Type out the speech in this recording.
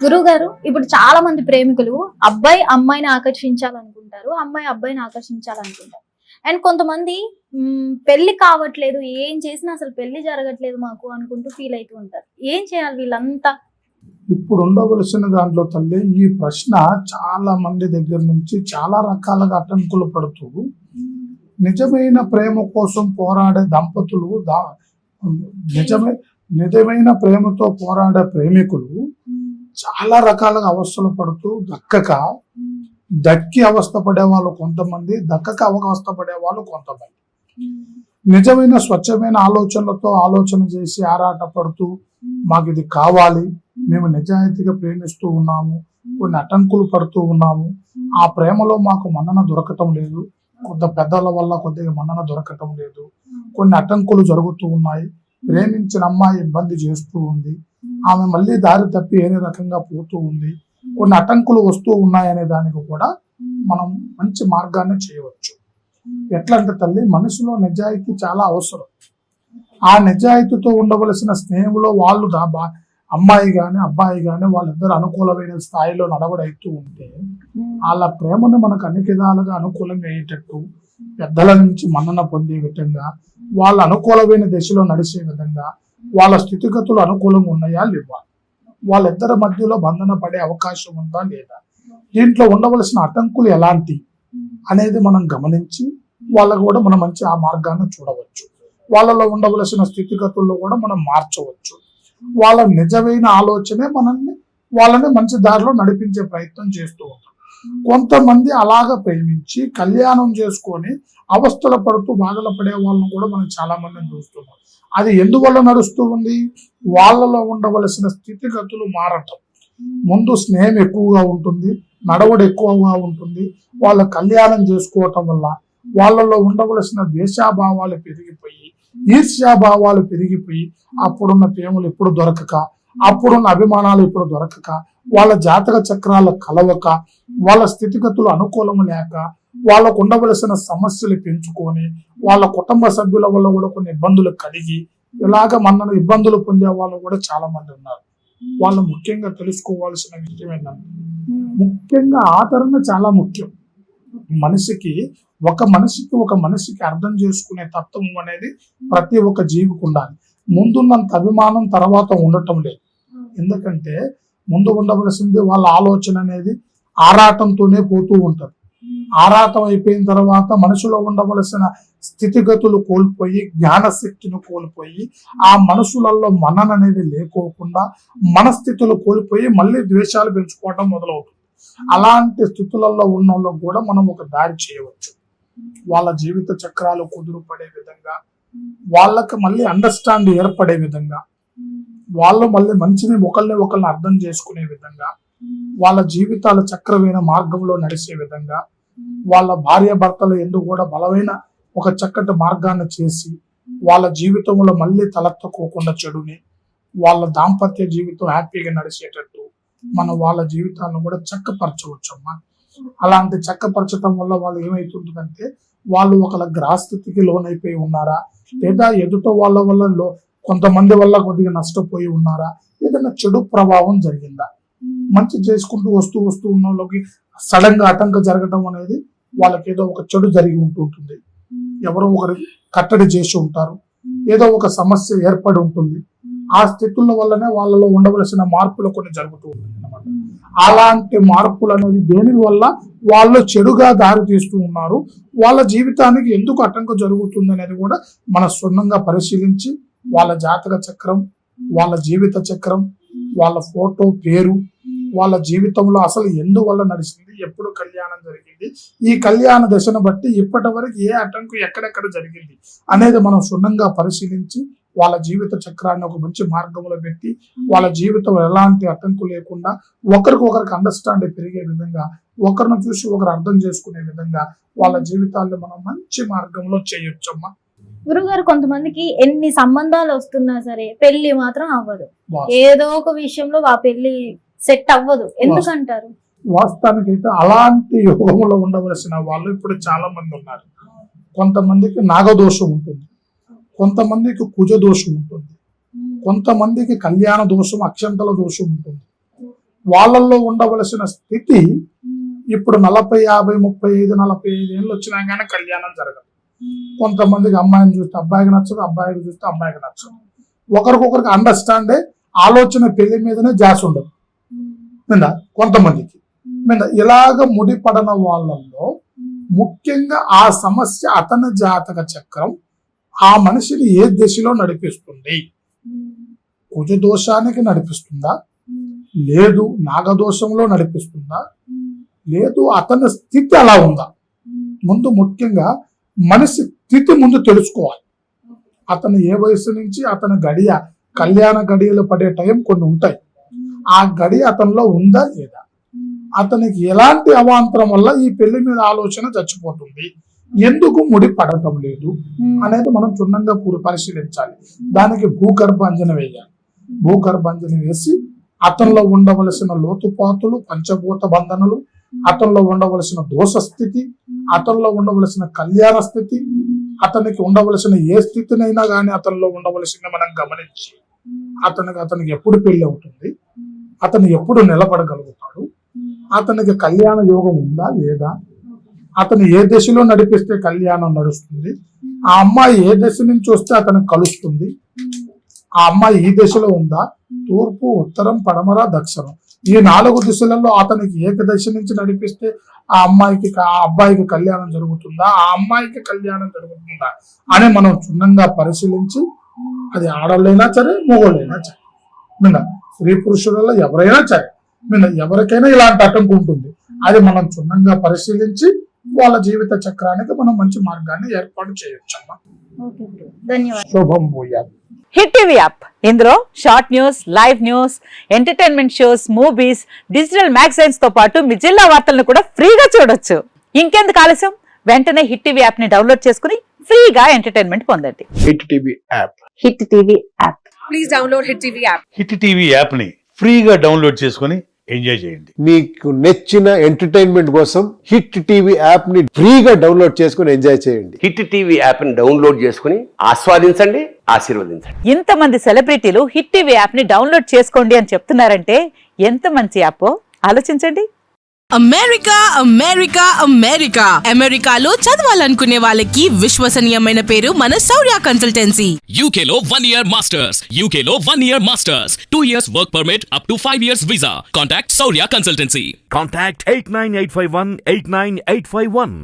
గురువు గారు, ఇప్పుడు చాలా మంది ప్రేమికులు అబ్బాయి అమ్మాయిని ఆకర్షించాలనుకుంటారు, అమ్మాయి అబ్బాయిని ఆకర్షించాలనుకుంటారు. అండ్ కొంతమంది పెళ్లి కావట్లేదు, ఏం చేసినా అసలు పెళ్లి జరగట్లేదు మాకు అనుకుంటూ ఫీల్ అవుతూ ఉంటారు. ఏం చేయాలి వీళ్ళంతా? ఇప్పుడు ఉండవలసిన దాంట్లో తల్లి, ఈ ప్రశ్న చాలా మంది దగ్గర నుంచి చాలా రకాలుగా అటంకులు పడుతూ నిజమైన ప్రేమ కోసం పోరాడే దంపతులు నిజమైన ప్రేమతో పోరాడే ప్రేమికులు చాలా రకాలుగా అవస్థలు పడుతూ దక్కి అవస్థ పడే వాళ్ళు కొంతమంది, దక్కక అవస్థ పడే వాళ్ళు కొంతమంది. నిజమైన స్వచ్ఛమైన ఆలోచనలతో ఆలోచన చేసి ఆరాట పడుతూ మాకు ఇది కావాలి, మేము నిజాయితీగా ప్రేమిస్తూ ఉన్నాము, కొన్ని అటంకులు పడుతూ ఉన్నాము, ఆ ప్రేమలో మాకు మన్నన దొరకటం లేదు, కొంత పెద్దల వల్ల కొద్దిగా మన్నన దొరకటం లేదు, కొన్ని అటంకులు జరుగుతూ ఉన్నాయి, ప్రేమించిన అమ్మాయి ఇబ్బంది చేస్తూ ఉంది, ఆమె మళ్ళీ దారి తప్పి ఏనే రకంగా పోతూ ఉంది, కొన్ని అటంకులు వస్తూ ఉన్నాయనే దానికి కూడా మనం మంచి మార్గాన్ని చేయవచ్చు. ఎట్లా అంటే తల్లి, మనిషిలో నిజాయితీ చాలా అవసరం. ఆ నిజాయితీతో ఉండవలసిన స్నేహంలో వాళ్ళు అమ్మాయి గాని అబ్బాయి గాని వాళ్ళిద్దరు అనుకూలమైన స్థాయిలో నడవడైతూ ఉంటే వాళ్ళ ప్రేమను మనకు అన్ని విధాలుగా అనుకూలంగా అయ్యేటట్టు, పెద్దల నుంచి మన్నన పొందే విధంగా, వాళ్ళ అనుకూలమైన దిశలో నడిచే విధంగా, వాళ్ళ స్థితిగతులు అనుకూలంగా ఉన్నాయా లేవా, వాళ్ళిద్దరి మధ్యలో బంధన పడే అవకాశం ఉందా లేదా, దీంట్లో ఉండవలసిన అటంకులు ఎలాంటి అనేది మనం గమనించి వాళ్ళకు కూడా మనం మంచి ఆ మార్గాన్ని చూడవచ్చు. వాళ్ళలో ఉండవలసిన స్థితిగతుల్లో కూడా మనం మార్చవచ్చు. వాళ్ళ నిజమైన ఆలోచనే వాళ్ళని మంచి దారిలో నడిపించే ప్రయత్నం చేస్తూ ఉంటాం. కొంతమంది అలాగ ప్రేమించి కళ్యాణం చేసుకొని అవస్థలు పడుతూ బాధలు పడే వాళ్ళని కూడా మనం చాలా మందిని చూస్తున్నాం. అది ఎందువల్ల నడుస్తూ ఉంది? వాళ్ళలో ఉండవలసిన స్థితిగతులు మారటం. ముందు స్నేహం ఎక్కువగా ఉంటుంది, నడవడు ఎక్కువగా ఉంటుంది. వాళ్ళ కళ్యాణం చేసుకోవటం వల్ల వాళ్ళలో ఉండవలసిన ద్వేషాభావాలు పెరిగిపోయి, ఈర్ష్యాభావాలు పెరిగిపోయి, అప్పుడున్న ప్రేమలు ఇప్పుడు దొరకక, అప్పుడున్న అభిమానాలు ఇప్పుడు దొరకక, వాళ్ళ జాతక చక్రాలు కలవక, వాళ్ళ స్థితిగతులు అనుకూలం లేక, వాళ్ళకు ఉండవలసిన సమస్యలు పెంచుకొని, వాళ్ళ కుటుంబ సభ్యుల వల్ల కూడా కొన్ని ఇబ్బందులు కలిగి, ఇలాగ మనను ఇబ్బందులు పొందే వాళ్ళు కూడా చాలా మంది ఉన్నారు. వాళ్ళు ముఖ్యంగా తెలుసుకోవాల్సిన విషయం ఏంటంటే, ముఖ్యంగా ఆదరణ చాలా ముఖ్యం. ఒక మనిషికి అర్థం చేసుకునే తత్వం అనేది ప్రతి ఒక్క జీవికి ఉండాలి. ముందున్నంత అభిమానం తర్వాత ఉండటం లేదు. ఎందుకంటే ముందు ఉండవలసింది వాళ్ళ ఆలోచన అనేది ఆరాటంతోనే పోతూ ఉంటారు. ఆరాటం అయిపోయిన తర్వాత మనసులో ఉండవలసిన స్థితిగతులు కోల్పోయి, జ్ఞానశక్తిని కోల్పోయి, ఆ మనసులలో మనన అనేది లేకోకుండా మనస్థితులు కోల్పోయి మళ్ళీ ద్వేషాలు పెంచుకోవడం మొదలవుతుంది. అలాంటి స్థితులలో ఉన్న వాళ్ళకు కూడా మనం ఒక దారి చేయవచ్చు. వాళ్ళ జీవిత చక్రాలు కుదురు పడే విధంగా, వాళ్ళకి మళ్ళీ అండర్స్టాండ్ ఏర్పడే విధంగా, వాళ్ళు మళ్ళీ మంచిని ఒకరిని అర్థం చేసుకునే విధంగా, వాళ్ళ జీవితాల చక్రమైన మార్గంలో నడిచే విధంగా, వాళ్ళ భార్య భర్తలు ఎందుకు కూడా బలమైన ఒక చక్కటి మార్గాన్ని చేసి వాళ్ళ జీవితంలో మళ్ళీ తలెత్తుకోకుండా చెడుని, వాళ్ళ దాంపత్య జీవితం హ్యాపీగా నడిచేటట్టు మనం వాళ్ళ జీవితాలను కూడా చక్కపరచవచ్చమ్మా. అలాంటి చక్కపరచడం వల్ల వాళ్ళు ఏమైతుంటుందంటే, వాళ్ళు ఒకళ్ళ గ్రహస్థితికి లోనైపోయి ఉన్నారా, లేదా ఎదుట వాళ్ళ వల్ల కొంతమంది వల్ల కొద్దిగా నష్టపోయి ఉన్నారా, ఏదైనా చెడు ప్రభావం జరిగిందా, మంచి చేసుకుంటూ వస్తూ ఉన్న వాళ్ళకి సడన్ గా ఆటంకం జరగడం అనేది వాళ్ళకి ఏదో ఒక చెడు జరిగి ఉంటుంటుంది. ఎవరో ఒకరు కట్టడి చేసి ఉంటారు, ఏదో ఒక సమస్య ఏర్పడి ఉంటుంది. ఆ స్థితుల వల్లనే వాళ్ళలో ఉండవలసిన మార్పులు కొన్ని జరుగుతూ ఉంటుంది అన్నమాట. అలాంటి మార్పులు అనేది దేని వల్ల వాళ్ళు చెడుగా దారి తీస్తూ ఉన్నారు, వాళ్ళ జీవితానికి ఎందుకు ఆటంకం జరుగుతుంది అనేది కూడా మన క్షుణ్ణంగా పరిశీలించి వాళ్ళ జాతక చక్రం, వాళ్ళ జీవిత చక్రం, వాళ్ళ ఫోటో పేరు, వాళ్ళ జీవితంలో అసలు ఎందువల్ల నడిచింది, ఎప్పుడు కళ్యాణం జరిగింది, ఈ కళ్యాణ దశను బట్టి ఇప్పటి వరకు ఏ ఆటంకం ఎక్కడెక్కడ జరిగింది అనేది మనం క్షుణ్ణంగా పరిశీలించి వాళ్ళ జీవిత చక్రాన్ని ఒక మంచి మార్గంలో పెట్టి, వాళ్ళ జీవితం ఎలాంటి అటంకు లేకుండా ఒకరికి అండర్స్టాండ్ పెరిగే విధంగా, ఒకరిని చూసి ఒకరు అర్థం చేసుకునే విధంగా వాళ్ళ జీవితాల్లో మనం మంచి మార్గంలో చేయొచ్చమ్మా. గురుగారు, కొంతమందికి ఎన్ని సంబంధాలు వస్తున్నా సరే పెళ్లి మాత్రం అవ్వదు. ఏదో ఒక విషయంలో ఆ పెళ్లి సెట్ అవ్వదు. ఎందుకంటారు? వాస్తవానికి అయితే అలాంటి యోగంలో ఉండవలసిన వాళ్ళు ఇప్పుడు చాలా మంది ఉన్నారు. కొంతమందికి నాగదోషం ఉంటుంది, కొంతమందికి కుజ దోషం ఉంటుంది, కొంతమందికి కళ్యాణ దోషం, అక్షంతల దోషం ఉంటుంది, వాళ్ళల్లో ఉండవలసిన స్థితి ఇప్పుడు 40, 50, 35, 45 ఏళ్ళు వచ్చినా కానీ కళ్యాణం జరగదు. కొంతమందికి అమ్మాయిని చూస్తే అబ్బాయికి నచ్చదు, అబ్బాయికి చూస్తే అమ్మాయికి నచ్చదు. ఒకరికొకరికి అండర్స్టాండే ఆలోచన పెళ్లి మీదనే జాస్ ఉండదు మీద కొంతమందికి మీద. ఇలాగ ముడిపడన వాళ్ళల్లో ముఖ్యంగా ఆ సమస్య అతని జాతక చక్రం ఆ మనిషిని ఏ దిశలో నడిపిస్తుంది? కుజదోషానికి నడిపిస్తుందా, లేదు నాగదోషంలో నడిపిస్తుందా, లేదు అతని స్థితి అలా ఉందా? ముందు ముఖ్యంగా మనిషి స్థితి ముందు తెలుసుకోవాలి. అతను ఏ వయసు నుంచి అతని గడియ కళ్యాణ గడియలు పడే టైం కొన్ని ఉంటాయి. ఆ గడియ అతనిలో ఉందా లేదా, అతనికి ఎలాంటి అవాంతరం వల్ల ఈ పెళ్లి మీద ఆలోచన చచ్చిపోతుంది, ఎందుకు ముడి పడటం లేదు అనేది మనం క్షుణ్ణంగా పరిశీలించాలి. దానికి భూగర్భాంజన వేయాలి. భూగర్భాంజన వేసి అతనిలో ఉండవలసిన లోతుపాతులు, పంచభూత బంధనలు, అతనిలో ఉండవలసిన దోష స్థితి, అతనిలో ఉండవలసిన కళ్యాణ స్థితి, అతనికి ఉండవలసిన ఏ స్థితినైనా కానీ అతనిలో ఉండవలసిన మనం గమనించి అతనికి ఎప్పుడు పెళ్లి అవుతుంది, అతను ఎప్పుడు నిలబడగలుగుతాడు, అతనికి కళ్యాణ యోగం ఉందా లేదా, అతను ఏ దశలో నడిపిస్తే కళ్యాణం నడుస్తుంది, ఆ అమ్మాయి ఏ దశ నుంచి వస్తే అతనికి కలుస్తుంది, ఆ అమ్మాయి ఈ దశలో ఉందా, తూర్పు, ఉత్తరం, పడమర, దక్షిణం ఈ 4 దిశలలో అతనికి ఏకదశ నుంచి నడిపిస్తే ఆ అబ్బాయికి కళ్యాణం జరుగుతుందా, ఆ అమ్మాయికి కళ్యాణం జరుగుతుందా అని మనం క్షుణ్ణంగా పరిశీలించి, అది ఆడవాళ్ళైనా సరే మగవాళ్ళైనా సరే స్త్రీ పురుషులలో ఎవరైనా సరే ఎవరికైనా ఇలాంటి ఆటంకం ఉంటుంది. అది మనం క్షుణ్ణంగా పరిశీలించి వాళ్ళ జీవిత చక్రానికి మనం మంచి మార్గాన్ని ఏర్పాటు చేయొచ్చమ్మా. శుభం భూయాలు. హిట్ టీవీ యాప్, ఇందులో short news, live news, entertainment shows, movies, digital magazines తో పాటు మీ జిల్లా వార్తలను కూడా ఫ్రీగా చూడొచ్చు. ఇంకెందుకు ఆలస్యం, వెంటనే హిట్ టీవీ యాప్ ని డౌన్లోడ్ చేసుకుని ఫ్రీగా ఎంటర్టైన్మెంట్ పొందండి. Hit TV app. Hit TV app. Please download hit TV app. Hit TV app ని ఫ్రీగా డౌన్లోడ్ చేసుకుని ఎంజాయ్ చేయండి. మీకు నచ్చిన ఎంటర్టైన్మెంట్ కోసం హిట్ టీవీ యాప్ ని ఫ్రీగా డౌన్లోడ్ చేసుకుని ఎంజాయ్ చేయండి. హిట్ టీవీ యాప్ ని డౌన్లోడ్ చేసుకుని ఆస్వాదించండి, ఆశీర్వదించండి. ఇంతమంది సెలబ్రిటీలు హిట్ టీవీ యాప్ ని డౌన్లోడ్ చేసుకోండి అని చెప్తున్నారంటే ఎంత మంచి యాప్ ఆలోచించండి. అమెరికా అమెరికా అమెరికా అమెరికాలో చదవాలనుకునే వాళ్ళకి విశ్వసనీయమైన పేరు మన శౌర్య కన్సల్టెన్సీ. UK లో 1 year masters. UK లో 1 year masters. 2 years work permit up to 5 years visa. Contact Saurya Consultancy. Contact 89851 89851.